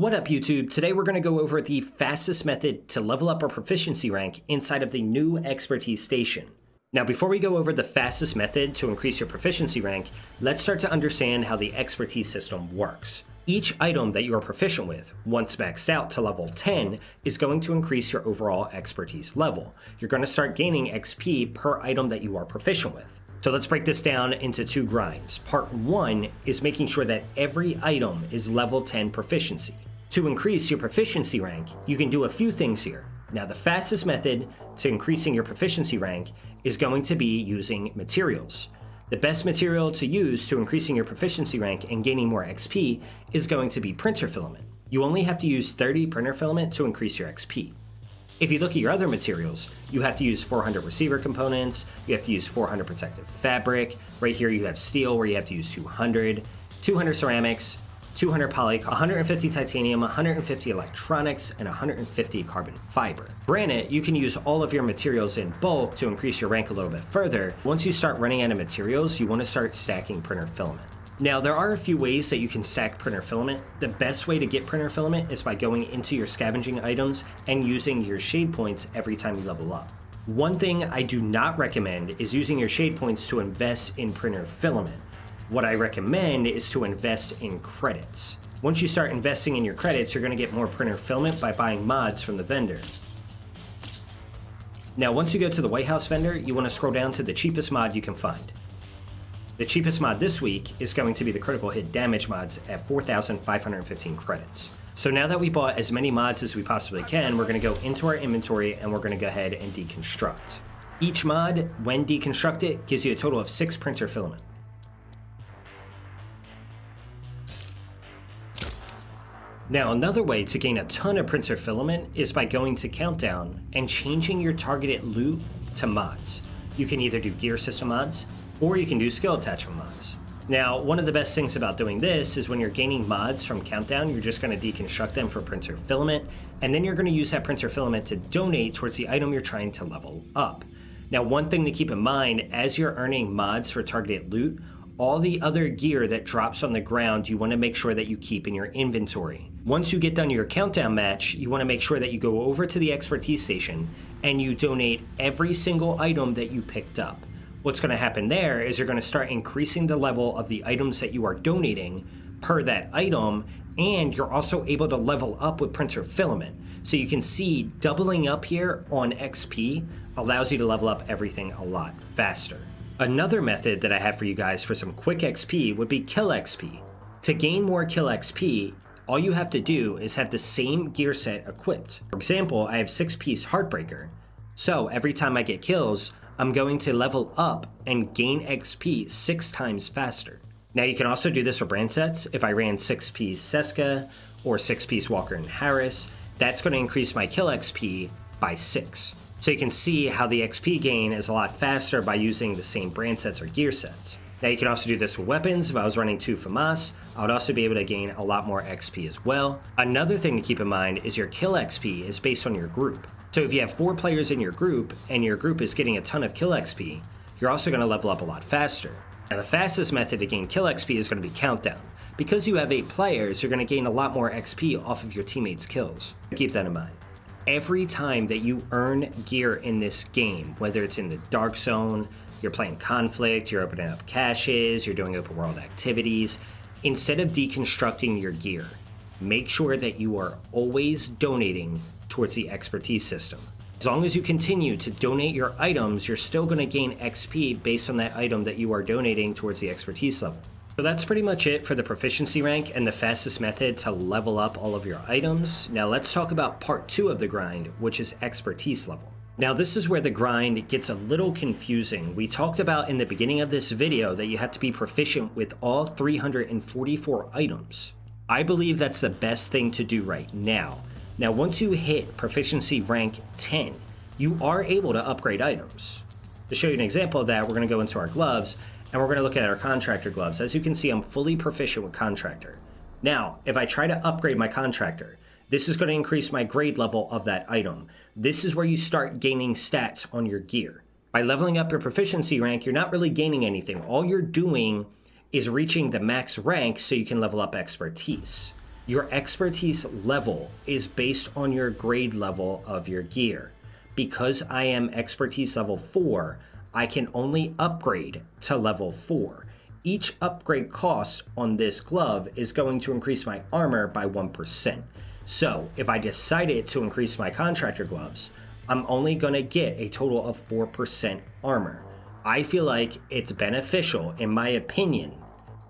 What up, YouTube? Today we're going to go over the fastest method to level up our proficiency rank inside of the new expertise station. Now, before we go over the fastest method to increase your proficiency rank, let's start to understand how the expertise system works. Each item that you are proficient with, once maxed out to level 10, is going to increase your overall expertise level. You're going to start gaining XP per item that you are proficient with. So let's break this down into two grinds. Part 1 is making sure that every item is level 10 proficiency. To increase your proficiency rank, you can do a few things here. Now, the fastest method to increasing your proficiency rank is going to be using materials. The best material to use to increasing your proficiency rank and gaining more XP is going to be printer filament. You only have to use 30 printer filament to increase your XP. If you look at your other materials, you have to use 400 receiver components, you have to use 400 protective fabric. Right here you have steel where you have to use 200 ceramics, 200 poly, 150 titanium, 150 electronics, and 150 carbon fiber. Granted, you can use all of your materials in bulk to increase your rank a little bit further. Once you start running out of materials, you want to start stacking printer filament. Now, there are a few ways that you can stack printer filament. The best way to get printer filament is by going into your scavenging items and using your shade points every time you level up. One thing I do not recommend is using your shade points to invest in printer filament. What I recommend is to invest in credits. Once you start investing in your credits, you're going to get more printer filament by buying mods from the vendor. Now, once you go to the White House vendor, you want to scroll down to the cheapest mod you can find. The cheapest mod this week is going to be the critical hit damage mods at 4,515 credits. So now that we bought as many mods as we possibly can, we're going to go into our inventory and we're going to go ahead and deconstruct. Each mod, when deconstructed, gives you a total of 6 printer filament. Now, another way to gain a ton of printer filament is by going to Countdown and changing your targeted loot to mods. You can either do gear system mods, or you can do skill attachment mods. Now, one of the best things about doing this is when you're gaining mods from Countdown, you're just going to deconstruct them for printer filament, and then you're going to use that printer filament to donate towards the item you're trying to level up. Now, one thing to keep in mind, as you're earning mods for targeted loot, all the other gear that drops on the ground, you want to make sure that you keep in your inventory. Once you get done your Countdown match, you want to make sure that you go over to the expertise station and you donate every single item that you picked up. What's going to happen there is you're going to start increasing the level of the items that you are donating per that item, and you're also able to level up with printer filament. So you can see doubling up here on XP allows you to level up everything a lot faster. Another method that I have for you guys for some quick XP would be kill XP. To gain more kill XP, all you have to do is have the same gear set equipped. For example, I have 6-piece Heartbreaker. So every time I get kills, I'm going to level up and gain XP 6 times faster. Now you can also do this for brand sets. If I ran 6-piece Seska or 6-piece Walker and Harris, that's going to increase my kill XP by 6. So you can see how the XP gain is a lot faster by using the same brand sets or gear sets. Now you can also do this with weapons. If I was running 2 FAMAS, I would also be able to gain a lot more XP as well. Another thing to keep in mind is your kill XP is based on your group. So if you have 4 players in your group and your group is getting a ton of kill XP, you're also going to level up a lot faster. Now the fastest method to gain kill XP is going to be Countdown. Because you have 8 players, you're going to gain a lot more XP off of your teammates' kills. Keep that in mind. Every time that you earn gear in this game, whether it's in the Dark Zone, you're playing Conflict, you're opening up caches, you're doing open world activities, instead of deconstructing your gear, make sure that you are always donating towards the expertise system. As long as you continue to donate your items, you're still going to gain XP based on that item that you are donating towards the expertise level. So that's pretty much it for the proficiency rank and the fastest method to level up all of your items. Now let's talk about part 2 of the grind, which is expertise level. Now this is where the grind gets a little confusing. We talked about in the beginning of this video that you have to be proficient with all 344 items. I believe that's the best thing to do right now. Now, once you hit proficiency rank 10, you are able to upgrade items. To show you an example of that, we're going to go into our gloves, and we're going to look at our contractor gloves. As you can see, I'm fully proficient with contractor. Now, if I try to upgrade my contractor, this is going to increase my grade level of that item. This is where you start gaining stats on your gear. By leveling up your proficiency rank, you're not really gaining anything. All you're doing is reaching the max rank so you can level up expertise. Your expertise level is based on your grade level of your gear. Because I am expertise level 4, I can only upgrade to level 4. Each upgrade cost on this glove is going to increase my armor by 1%. So if I decided to increase my contractor gloves, I'm only going to get a total of 4% armor. I feel like it's beneficial, in my opinion,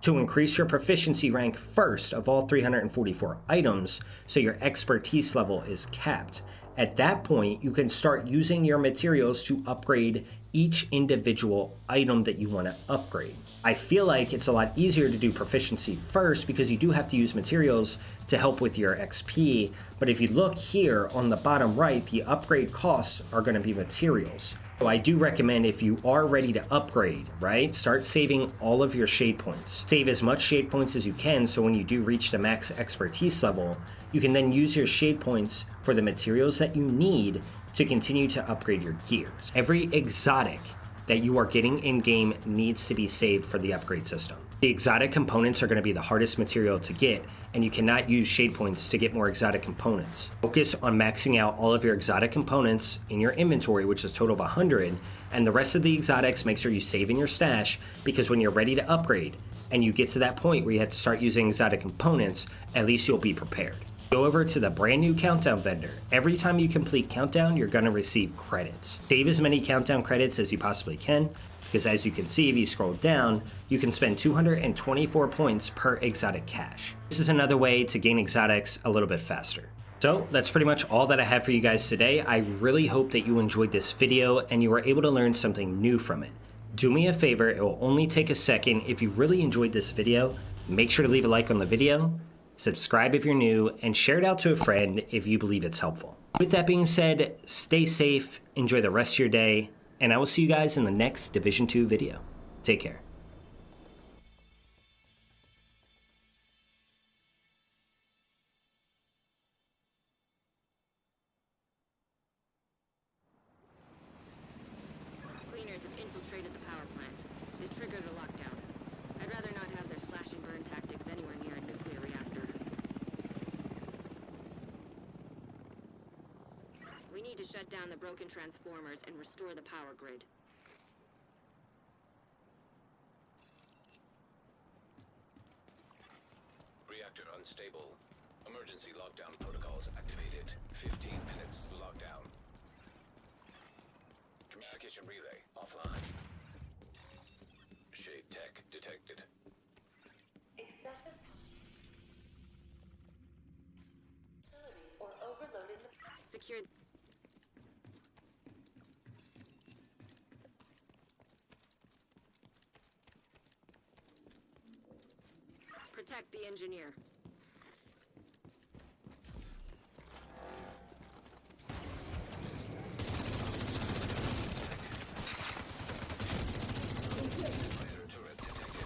to increase your proficiency rank first of all 344 items so your expertise level is capped. At that point, you can start using your materials to upgrade each individual item that you want to upgrade. I feel like it's a lot easier to do proficiency first because you do have to use materials to help with your XP, but if you look here on the bottom right, the upgrade costs are going to be materials. So I do recommend, if you are ready to upgrade, right, start saving all of your shade points. Save as much shade points as you can so when you do reach the max expertise level, you can then use your shade points for the materials that you need to continue to upgrade your gears. Every exotic that you are getting in-game needs to be saved for the upgrade system. The exotic components are going to be the hardest material to get, and you cannot use shade points to get more exotic components. Focus on maxing out all of your exotic components in your inventory, which is a total of 100, and the rest of the exotics, make sure you save in your stash, because when you're ready to upgrade, and you get to that point where you have to start using exotic components, at least you'll be prepared. Go over to the brand new countdown vendor. Every time you complete countdown, you're going to receive credits. Save as many countdown credits as you possibly can, because as you can see, if you scroll down, you can spend 224 points per exotic cache. This is another way to gain exotics a little bit faster. So that's pretty much all that I have for you guys today. I really hope that you enjoyed this video and you were able to learn something new from it. Do me a favor, it will only take a second. If you really enjoyed this video, make sure to leave a like on the video, subscribe if you're new, and share it out to a friend if you believe it's helpful. With that being said, stay safe, enjoy the rest of your day, and I will see you guys in the next Division 2 video. Take care. Cleaners have infiltrated the power plant. They triggered a lockdown. I'd rather not have their slash and burn tactics anywhere near a nuclear reactor. We need to shut down the broken transformers and restore the power grid. Reactor unstable. Emergency lockdown protocols activated. 15 minutes lockdown. Communication relay offline. Shade tech detected. Excessive or overloaded. Secure. Protect the engineer. Fighter turret detected.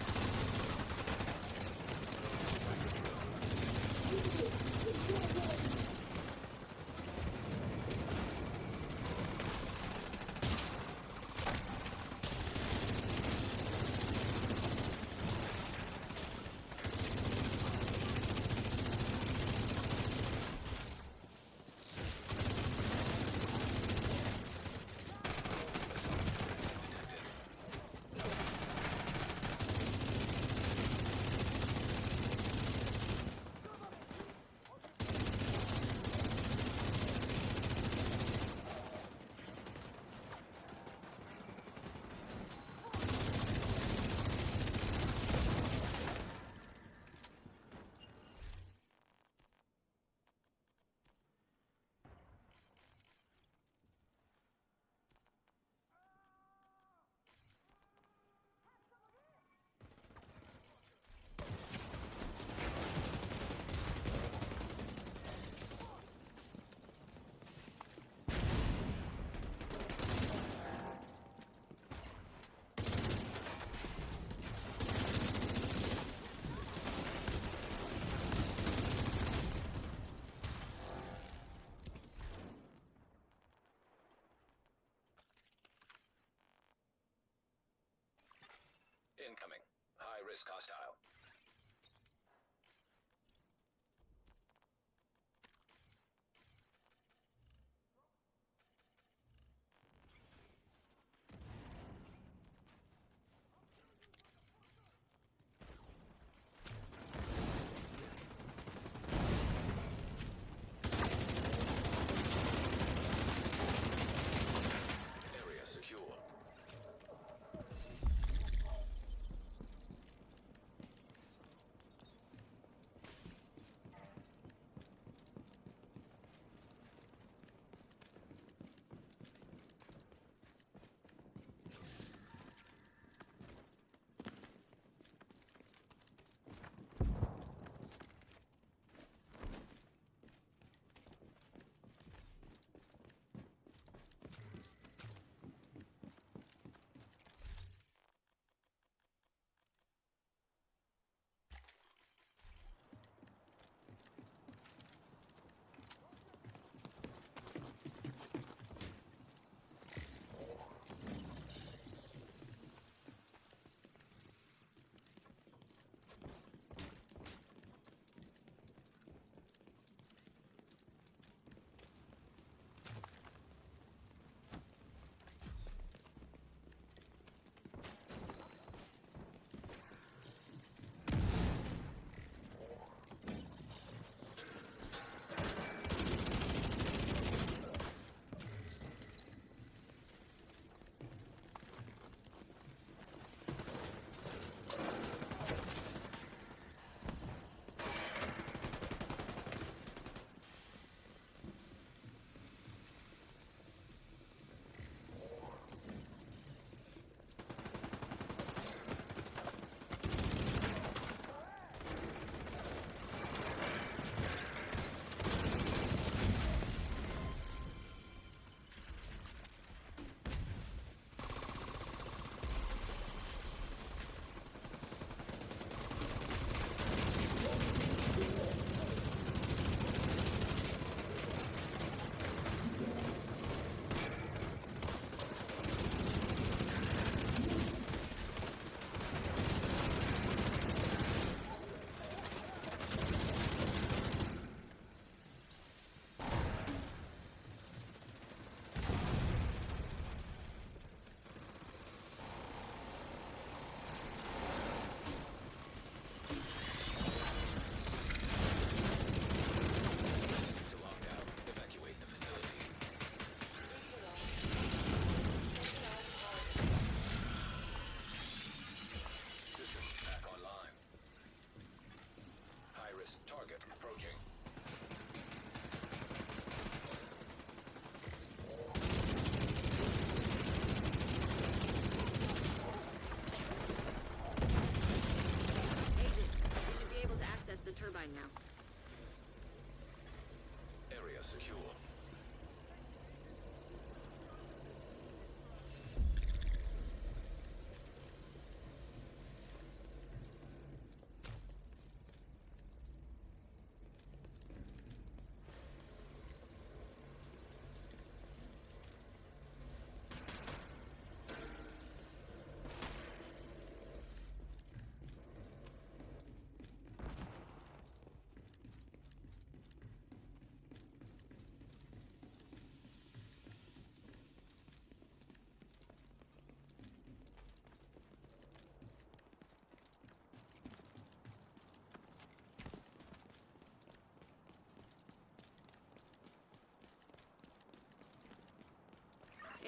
Incoming. High risk hostile.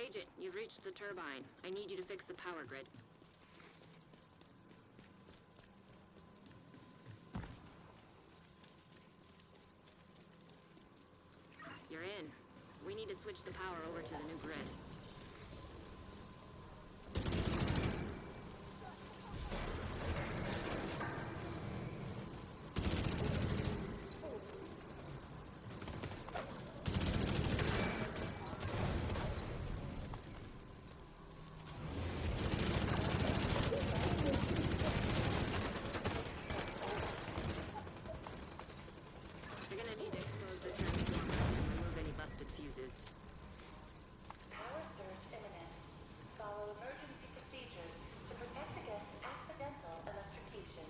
Agent, you've reached the turbine. I need you to fix the power grid. You're in. We need to switch the power over to the new grid. You're gonna need to expose the transformer and remove any busted fuses. Power surge imminent. Follow emergency procedures to protect against accidental electrocution.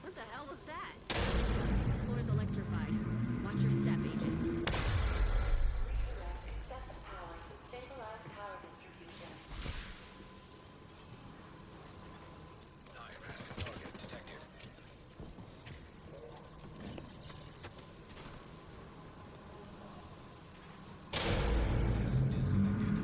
What the hell was that? The floor's electrified. Watch your step, Agent. Redirect excessive power to stabilize power distribution. High-risk target detected. Just disconnected.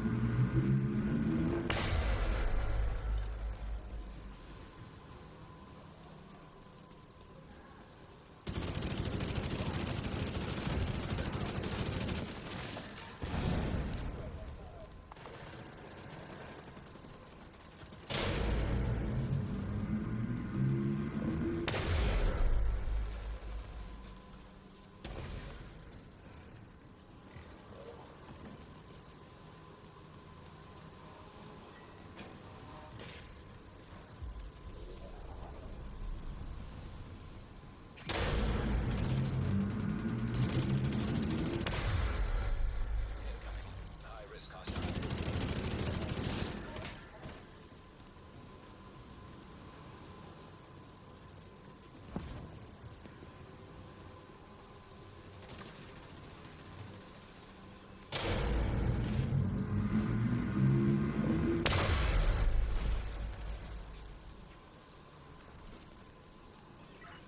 High-risk hostile.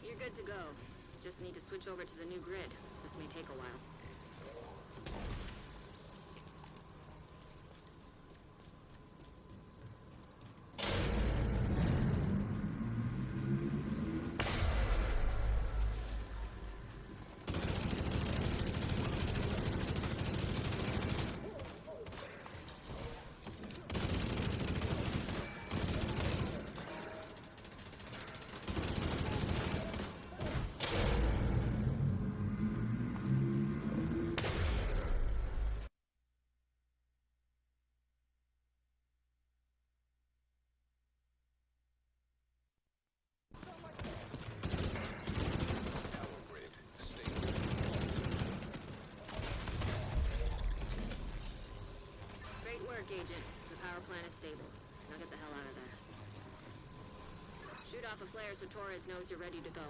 You're good to go. Just need to switch over to the new grid. This may take a while. Power grid stable. Great work, Agent. The power plant is stable. Now get the hell out of there. Shoot off a flare so Torres knows you're ready to go.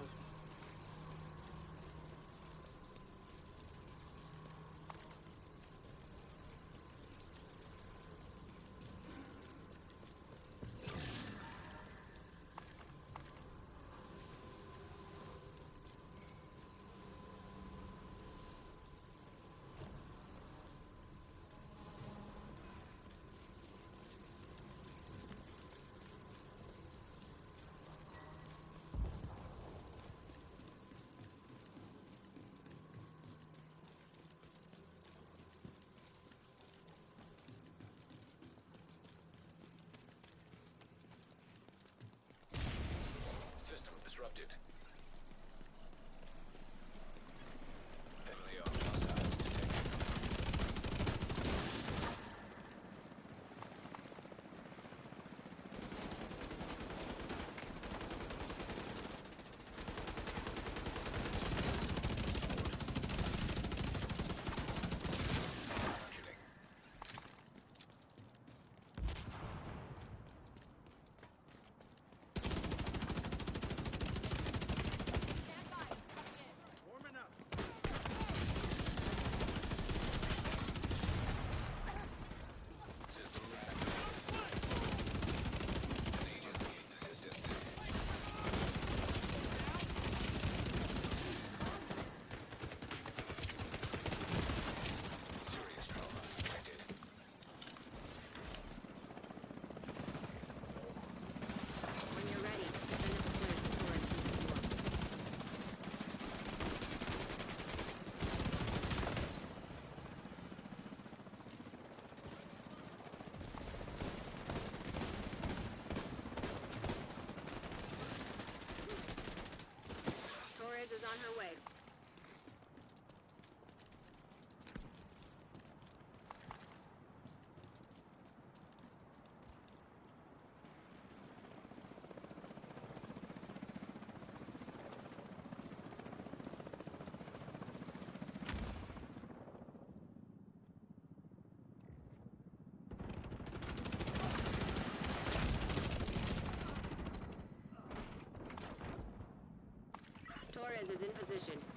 System disrupted. Heavily armed hostiles detected. Functioning. position.